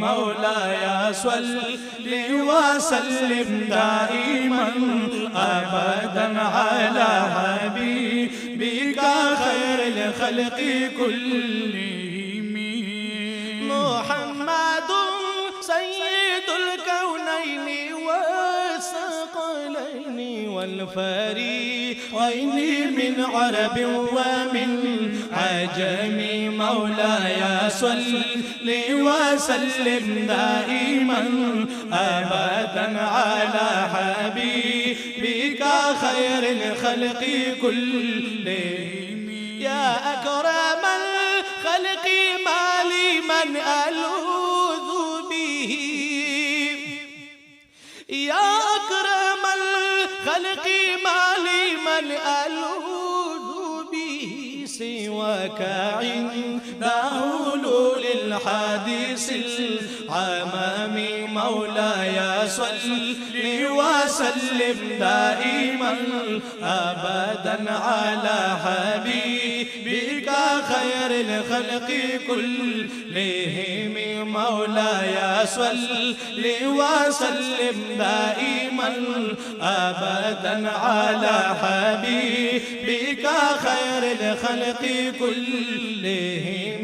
مولاي صل وسلم دائما أبدا على حبيبك خير الخلق كلهم. محمد سيد الكونين والثقلين والفريقين من عرب ومن عجم. مولاي صل وسلم دائما أبدا على حبيبك خير الخلق كلهم. يا أكرم الخلق ما لي من ألوذ به، يا أكرم الخلق ما لي من ألوذ به سواك عند حلول الحادث العمام. مولاي صل وسلم دائما أبدا على حبيبك خير الخلق كلهم. مولاي صل وسلم دائما أبدا على حبيبك خير الخلق كلهم.